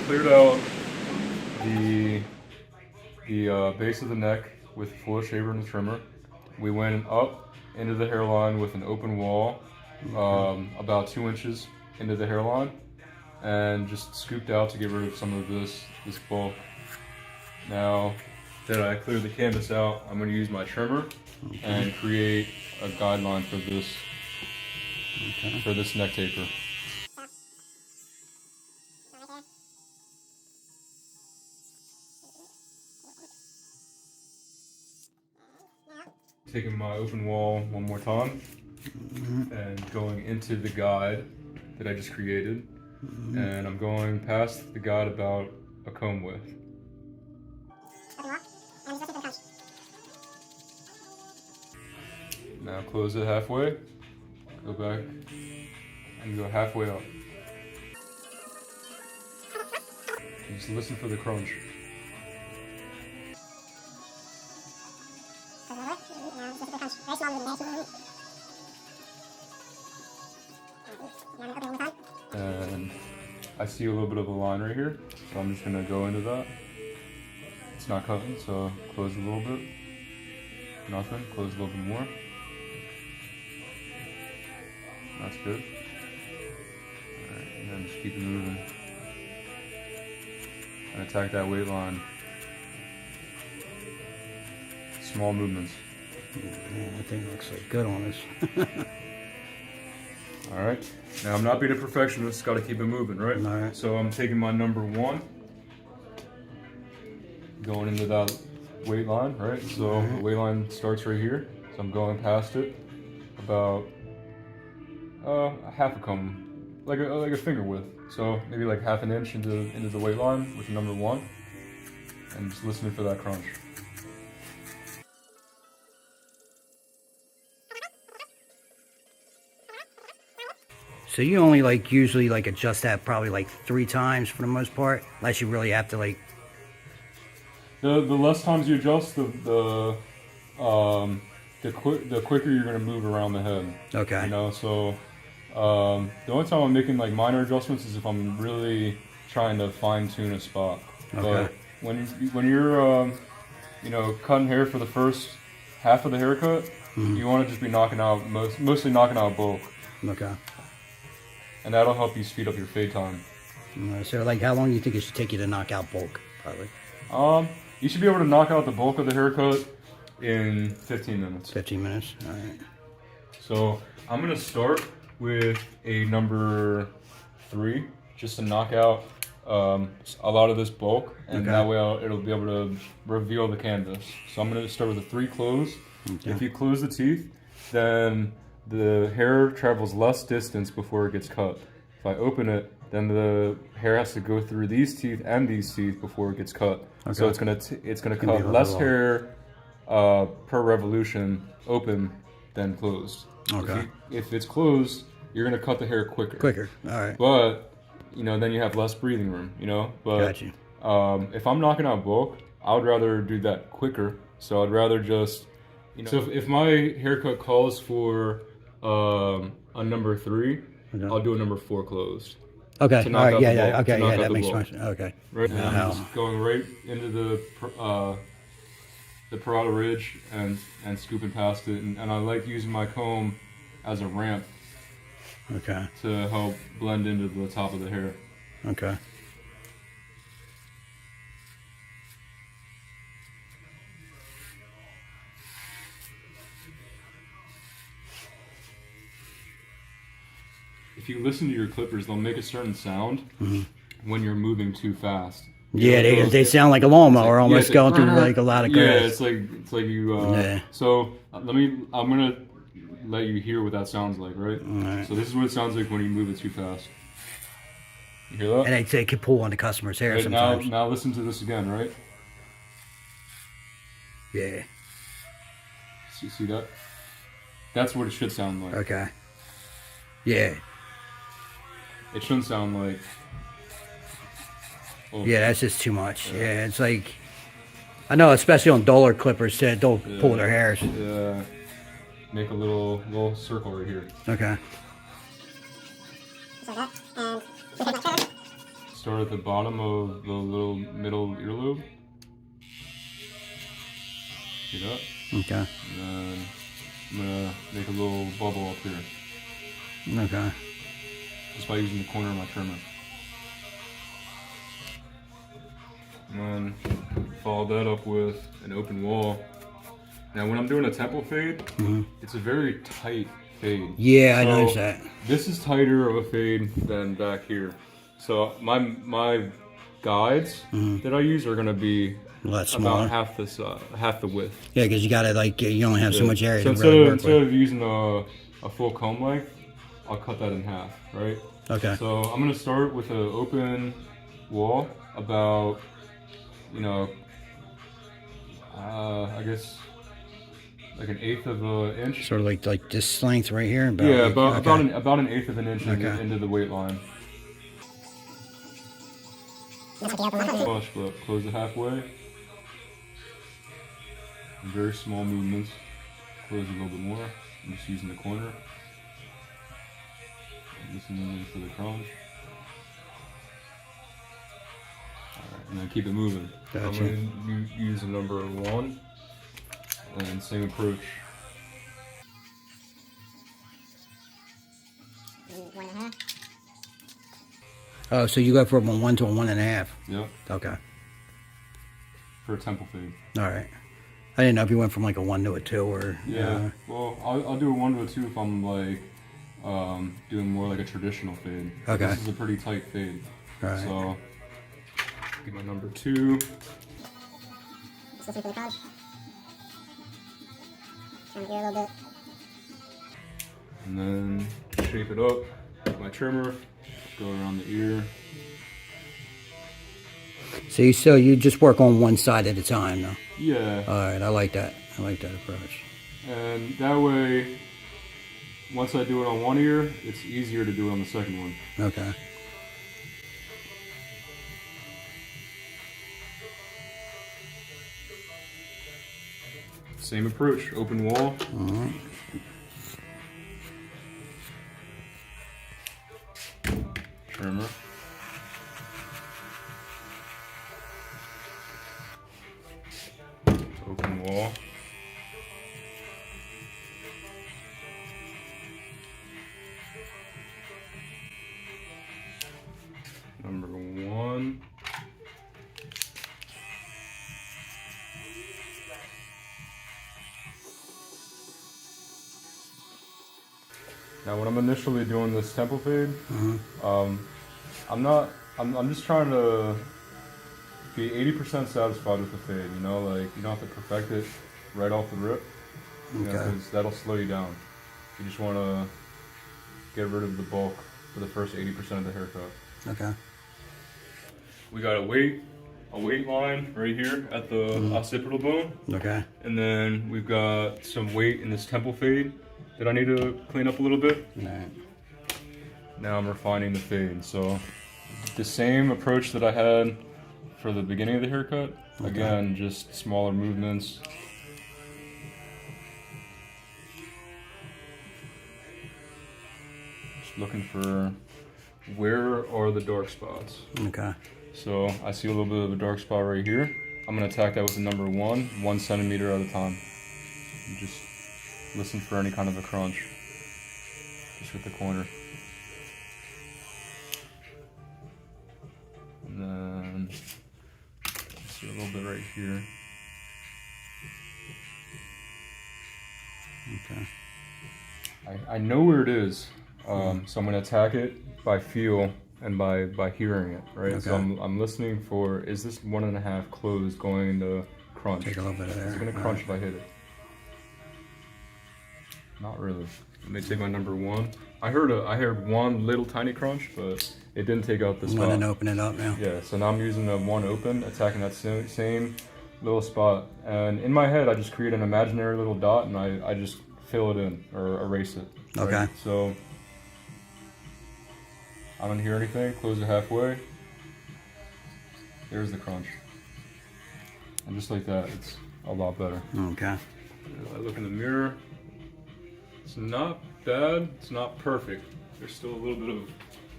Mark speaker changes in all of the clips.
Speaker 1: cleared out the base of the neck with full shaver and a trimmer. We went up into the hairline with an open wall, about 2 inches into the hairline, and just scooped out to get rid of some of this bulk. Now that I cleared the canvas out, I'm going to use my trimmer and create a guideline for this neck taper. Taking my open wall one more time and going into the guide that I just created, and I'm going past the guide about a comb width. Now close it halfway, go back and go halfway up. And just listen for the crunch. And I see a little bit of a line right here, so I'm just gonna go into that. It's not cutting, so close a little bit. Nothing, close a little bit more. That's good. Alright, and then just keep it moving. And attack that weight line. Small movements.
Speaker 2: Yeah, that thing looks like good on us.
Speaker 1: Alright, now I'm not being a perfectionist, gotta keep it moving, right?
Speaker 2: Alright.
Speaker 1: So I'm taking my number 1, going into that weight line, right? So the weight line starts right here, so I'm going past it about a half a comb, like a finger width. So maybe like half an inch into the weight line with number 1, and just listening for that crunch.
Speaker 2: So you only usually adjust that probably 3 times for the most part, unless you really have to
Speaker 1: The less times you adjust, the quicker you're gonna move around the head.
Speaker 2: Okay.
Speaker 1: You know, so the only time I'm making minor adjustments is if I'm really trying to fine tune a spot.
Speaker 2: Okay.
Speaker 1: But when you're cutting hair for the first half of the haircut, you want to just be knocking out mostly knocking out bulk,
Speaker 2: Okay.
Speaker 1: and that'll help you speed up your fade time.
Speaker 2: So how long do you think it should take you to knock out bulk? Probably.
Speaker 1: You should be able to knock out the bulk of the haircut in 15 minutes.
Speaker 2: 15 minutes. All right.
Speaker 1: So I'm gonna start with a number 3, just to knock out a lot of this bulk, and that way it'll be able to reveal the canvas. So I'm gonna start with a 3 close.
Speaker 2: Okay.
Speaker 1: If you close the teeth, then the hair travels less distance before it gets cut. If I open it, then the hair has to go through these teeth and these teeth before it gets cut.
Speaker 2: Okay.
Speaker 1: So it's gonna cut less hair per revolution open than closed.
Speaker 2: Okay.
Speaker 1: If it's closed, you're gonna cut the hair quicker.
Speaker 2: Quicker. All right.
Speaker 1: But then you have less breathing room. But
Speaker 2: Got you.
Speaker 1: if I'm knocking out bulk, I would rather do that quicker. So I'd rather just So if my haircut calls for a number 3, I'll do a number 4 closed.
Speaker 2: Okay. All right. Yeah.
Speaker 1: Okay.
Speaker 2: Yeah. That makes sense. Okay.
Speaker 1: Right now, I'm just going right into the parotid ridge and scooping past it, and I like using my comb as a ramp
Speaker 2: Okay.
Speaker 1: to help blend into the top of the hair.
Speaker 2: Okay.
Speaker 1: If you listen to your clippers, they'll make a certain sound when you're moving too fast.
Speaker 2: Yeah, they sound like a lawnmower almost going through a lot of grass.
Speaker 1: Yeah, it's like you.
Speaker 2: Yeah.
Speaker 1: So I'm gonna let you hear what that sounds like, right?
Speaker 2: Alright.
Speaker 1: So this is what it sounds like when you move it too fast. You hear that?
Speaker 2: And they could pull on the customer's hair
Speaker 1: Right,
Speaker 2: sometimes.
Speaker 1: now listen to this again, right?
Speaker 2: Yeah.
Speaker 1: See that? That's what it should sound like.
Speaker 2: Okay. Yeah.
Speaker 1: It shouldn't sound like. Oh,
Speaker 2: Yeah, that's just too much. Yeah, it's I know, especially on duller clippers, they'll pull their hairs.
Speaker 1: Yeah. Make a little circle right here.
Speaker 2: Okay.
Speaker 1: start at the bottom of the little middle earlobe. See that?
Speaker 2: Okay.
Speaker 1: And then I'm gonna make a little bubble up here.
Speaker 2: Okay.
Speaker 1: Just by using the corner of my trimmer. And then follow that up with an open wall. Now when I'm doing a temple fade, it's a very tight fade.
Speaker 2: Yeah, I noticed that.
Speaker 1: This is tighter of a fade than back here. So my guides that I use are gonna be
Speaker 2: A lot smaller.
Speaker 1: about half the width.
Speaker 2: Yeah, because you gotta like you only have so much area
Speaker 1: So
Speaker 2: to really work
Speaker 1: instead
Speaker 2: with.
Speaker 1: of using a full comb length, I'll cut that in half, right?
Speaker 2: Okay.
Speaker 1: So I'm gonna start with an open wall about, you know, I guess like an eighth of an inch.
Speaker 2: Sort of like this length right here. About,
Speaker 1: Yeah,
Speaker 2: like,
Speaker 1: about an eighth of an inch
Speaker 2: Okay.
Speaker 1: into the weight line. Flush, but close it halfway. Very small movements. Close a little bit more. I'm just using the corner. Listening for the crunch. Alright, and then keep it moving.
Speaker 2: Gotcha.
Speaker 1: I'm going to use a number 1. And same approach.
Speaker 3: 1.5.
Speaker 2: Oh, so you go from a 1 to a 1.5.
Speaker 1: Yep,
Speaker 2: Okay.
Speaker 1: for a temple fade.
Speaker 2: All right. I didn't know if you went from like a 1 to a 2 or.
Speaker 1: Yeah, well, I'll do a 1 to a 2 if I'm like doing more like a traditional fade.
Speaker 2: Okay.
Speaker 1: This is a pretty tight fade.
Speaker 2: Right.
Speaker 1: So, get my number 2.
Speaker 3: Just listen for the crunch. Turn the ear a little bit.
Speaker 1: And then shape it up with my trimmer, go around the ear.
Speaker 2: So you just work on one side at a time, though.
Speaker 1: Yeah,
Speaker 2: All right, I like that. I like that approach.
Speaker 1: and that way, once I do it on one ear, it's easier to do it on the second one.
Speaker 2: Okay.
Speaker 1: Same approach, open wall. Trimmer. Open wall. Number 1. Now, when I'm initially doing this temple fade, I'm just trying to be 80% satisfied with the fade. You know, like you don't have to perfect it right off the rip, you know,
Speaker 2: Okay.
Speaker 1: 'cause that'll slow you down. You just want to get rid of the bulk for the first 80% of the haircut.
Speaker 2: Okay.
Speaker 1: We got a weight line right here at the occipital bone.
Speaker 2: Okay.
Speaker 1: And then we've got some weight in this temple fade that I need to clean up a little bit.
Speaker 2: All right.
Speaker 1: Now I'm refining the fade. So the same approach that I had for the beginning of the haircut. Again, just smaller movements. Just looking for where are the dark spots.
Speaker 2: Okay.
Speaker 1: So I see a little bit of a dark spot right here. I'm gonna attack that with the number 1 centimeter at a time. And just listen for any kind of a crunch. Just with the corner. And then see a little bit right here.
Speaker 2: Okay.
Speaker 1: I know where it is, so I'm gonna attack it by feel and by hearing it, right? So
Speaker 2: Okay.
Speaker 1: I'm listening for, is this 1.5 closed going to crunch?
Speaker 2: Take a little bit of there.
Speaker 1: Is it gonna crunch if I hit it? Not really. Let me take my number 1. I heard one little tiny crunch, but it didn't take out the
Speaker 2: I'm gonna
Speaker 1: spot.
Speaker 2: open it up now.
Speaker 1: Yeah, so now I'm using the 1 open, attacking that same little spot. And in my head, I just create an imaginary little dot and I just fill it in or erase it. right?
Speaker 2: Okay.
Speaker 1: So I don't hear anything, close it halfway. There's the crunch. And just like that, it's a lot better.
Speaker 2: Okay.
Speaker 1: I look in the mirror. It's not bad. It's not perfect. There's still a little bit of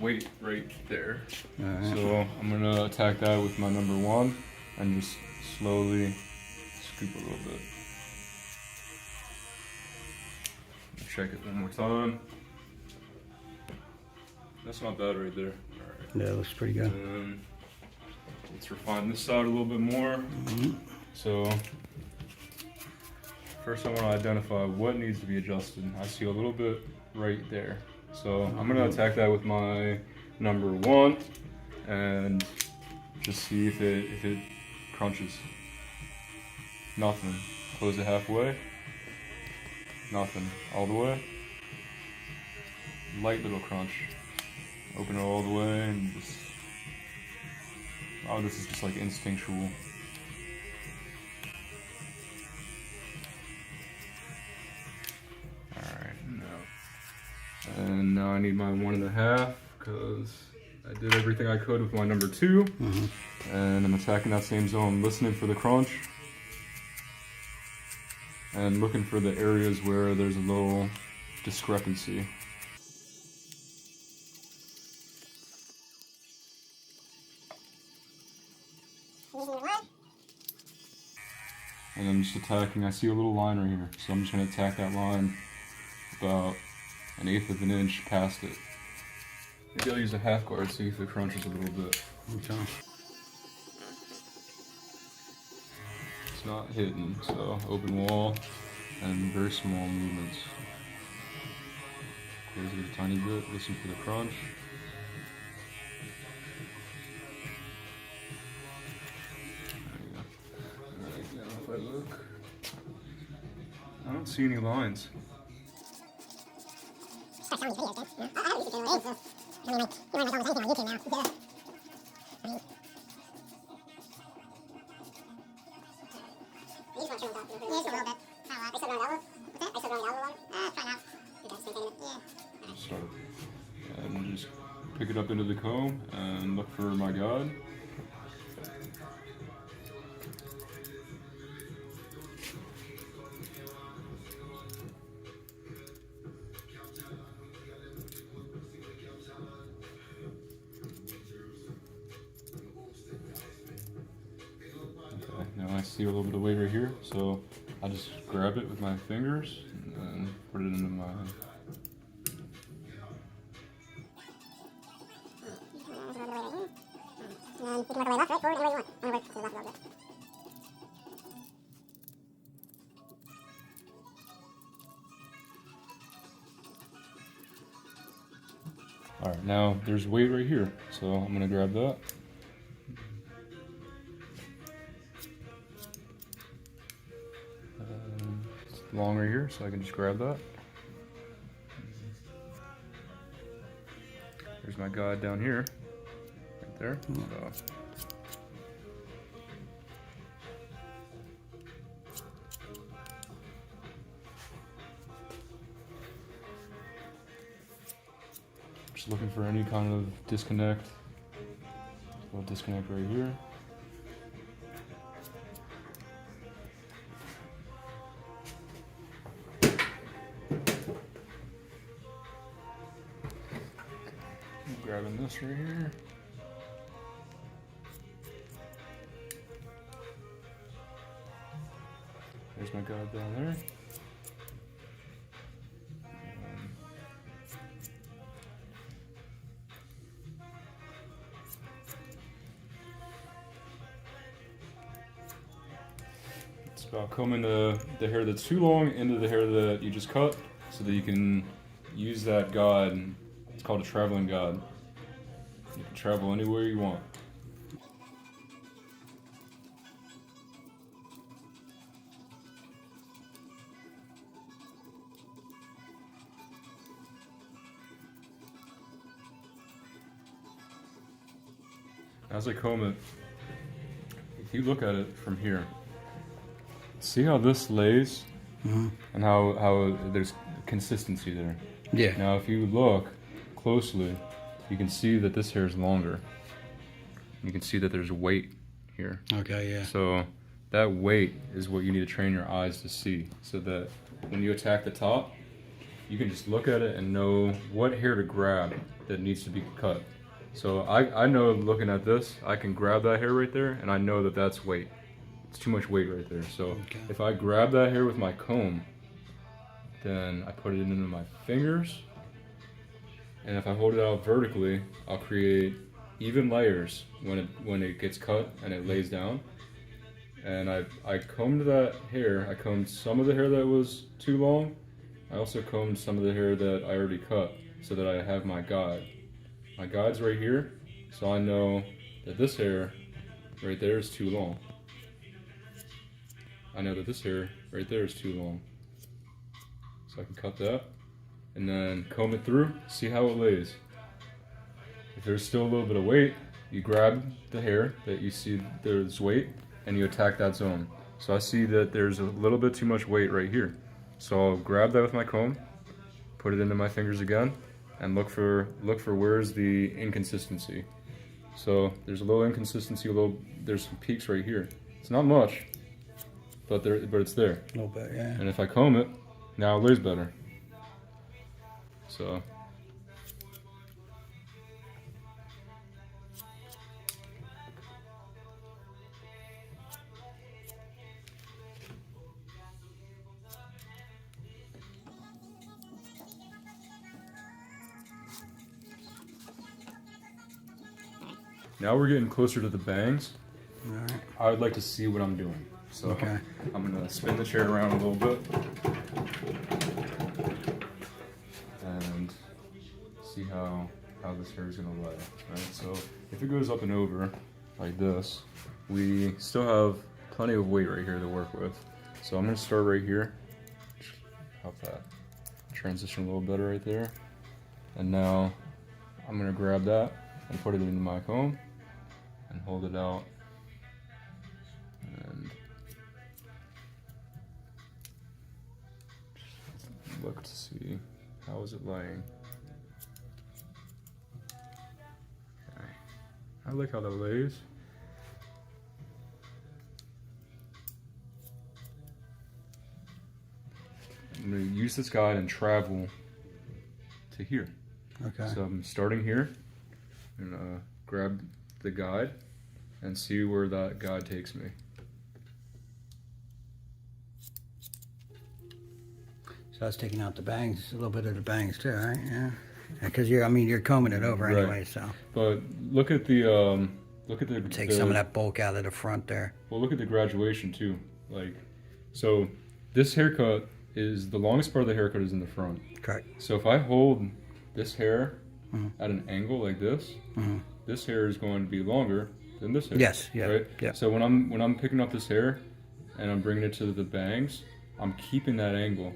Speaker 1: weight right there.
Speaker 2: Alright.
Speaker 1: So I'm gonna attack that with my number 1 and just slowly scoop a little bit. Check it one more time. That's not bad right there. Alright.
Speaker 2: That looks pretty good.
Speaker 1: Let's refine this side a little bit more. So first I want to identify what needs to be adjusted. I see a little bit right there. So I'm going to attack that with my number 1 and just see if it crunches. Nothing. Close it halfway. Nothing. All the way. Light little crunch. Open it all the way and just... Oh, this is just like instinctual. And now I need my 1.5 because I did everything I could with my number 2. And I'm attacking that same zone, listening for the crunch. And looking for the areas where there's a little discrepancy. And I'm just attacking, I see a little line right here. So I'm just gonna attack that line about 1/8 of an inch past it. Maybe I'll use a half guard, see if it crunches a little bit.
Speaker 2: Okay.
Speaker 1: It's not hitting, so open wall and very small movements. Close it a tiny bit, listen for the crunch. There you go. Alright, now if I look, I don't see any lines. Start. And just pick it up into the comb and look for my guide. Now I see a little bit of weight right here, so I just grab it with my fingers and put it into my... Alright, now there's weight right here, so I'm gonna grab that. It's long right here, so I can just grab that. There's my guide down here, right there. So. Just looking for any kind of disconnect. A little disconnect right here. Grabbing this right here. There's my guide down there. It's about combing the hair that's too long into the hair that you just cut so that you can use that guide. It's called a traveling guide. You can travel anywhere you want. As I comb it, if you look at it from here, see how this lays and how there's consistency there.
Speaker 2: Yeah.
Speaker 1: Now if you look closely, you can see that this hair is longer. You can see that there's weight here.
Speaker 2: Okay, yeah.
Speaker 1: So that weight is what you need to train your eyes to see, so that when you attack the top, you can just look at it and know what hair to grab that needs to be cut. So I know looking at this, I can grab that hair right there and I know that that's weight. It's too much weight right there. So if I grab that hair with my comb, then I put it into my fingers. And if I hold it out vertically, I'll create even layers when it gets cut and it lays down. And I combed that hair. I combed some of the hair that was too long. I also combed some of the hair that I already cut so that I have my guide. My guide's right here, so I know that this hair right there is too long. I know that this hair right there is too long. So I can cut that and then comb it through, see how it lays. If there's still a little bit of weight, you grab the hair that you see there's weight and you attack that zone. So I see that there's a little bit too much weight right here. So I'll grab that with my comb, put it into my fingers again, and look for where's the inconsistency. So there's a little inconsistency, there's some peaks right here. It's not much, but it's there.
Speaker 2: A little bit, yeah.
Speaker 1: And if I comb it, now it lays better. So now we're getting closer to the bangs.
Speaker 2: All right.
Speaker 1: I would like to see what I'm doing. So
Speaker 2: Okay.
Speaker 1: I'm gonna spin the chair around a little bit and see how this hair is gonna lay. Right. So if it goes up and over like this, we still have plenty of weight right here to work with. So I'm gonna start right here. Help that transition a little better right there. And now I'm gonna grab that and put it into my comb and hold it out. And just look to see how is it laying. Okay. I like how that lays. I'm going to use this guide and travel to here.
Speaker 2: Okay.
Speaker 1: So I'm starting here and grab the guide and see where that guide takes me.
Speaker 2: So that's taking out the bangs, a little bit of the bangs too, right? Yeah. Because you're combing it over
Speaker 1: Right.
Speaker 2: anyway, so
Speaker 1: But look at the
Speaker 2: take some of that bulk out of the front there.
Speaker 1: Well, look at the graduation too. Like, so this haircut is the longest part of the haircut is in the front.
Speaker 2: Correct.
Speaker 1: So if I hold this hair
Speaker 2: Mhm.
Speaker 1: at an angle like this,
Speaker 2: Mhm.
Speaker 1: this hair is going to be longer than this hair.
Speaker 2: Yes, yeah,
Speaker 1: Right.
Speaker 2: yeah.
Speaker 1: So when I'm picking up this hair and I'm bringing it to the bangs, I'm keeping that angle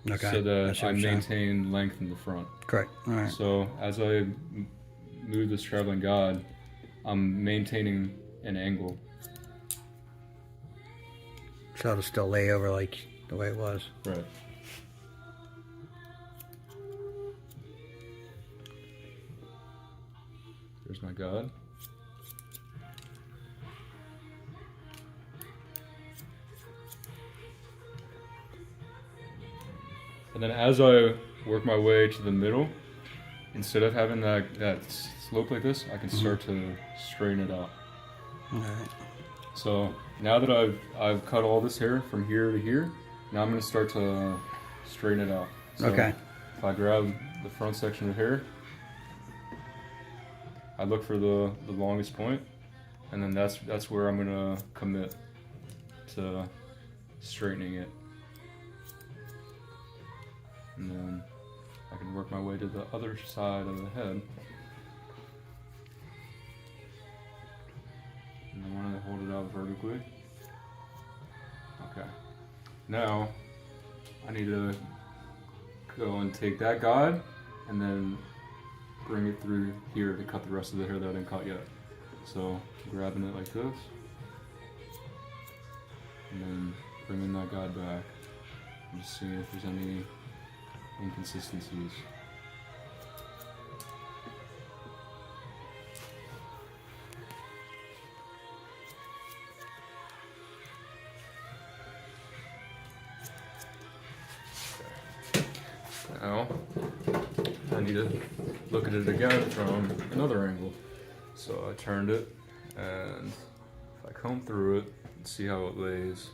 Speaker 2: Okay.
Speaker 1: so that
Speaker 2: see
Speaker 1: I
Speaker 2: what you're saying.
Speaker 1: maintain length in the front.
Speaker 2: Correct. All right.
Speaker 1: So as I move this traveling guide, I'm maintaining an angle.
Speaker 2: So it'll still lay over like the way it was.
Speaker 1: Right. There's my guide. And then as I work my way to the middle, instead of having that slope like this, I can start to straighten it out.
Speaker 2: All right.
Speaker 1: So now that I've cut all this hair from here to here, now I'm going to start to straighten it out. So
Speaker 2: Okay.
Speaker 1: if I grab the front section of hair, I look for the longest point, and then that's where I'm going to commit to straightening it. And then I can work my way to the other side of the head. And I want to hold it out vertically. Okay. Now, I need to go and take that guide and then bring it through here to cut the rest of the hair that I didn't cut yet. So, grabbing it like this. And then bringing that guide back. And just seeing if there's any inconsistencies. now I need to look at it again from another angle. So I turned it, and if I comb through it and see how it lays,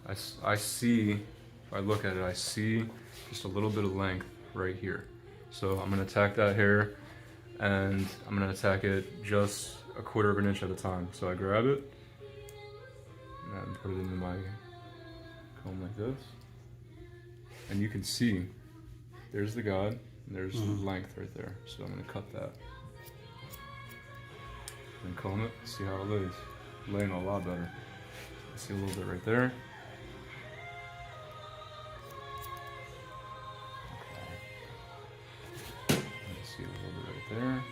Speaker 1: I see, if I look at it, I see just a little bit of length right here. So I'm gonna tack that hair, and I'm gonna tack it just 1/4 of an inch at a time. So I grab it and put it into my comb like this, and you can see there's the guide, and there's the length right there. So I'm gonna cut that and comb it, see how it lays. Laying a lot better. See a little bit right there. Okay. See a little bit right there.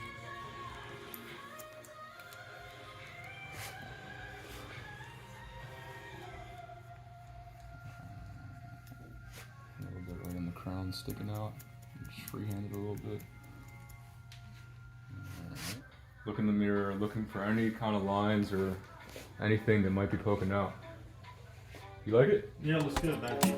Speaker 1: A little bit right in the crown sticking out. Just freehand it a little bit. Alright. Look in the mirror, looking for any kind of lines or anything that might be poking out. You like it?
Speaker 4: Yeah, looks good, thank you.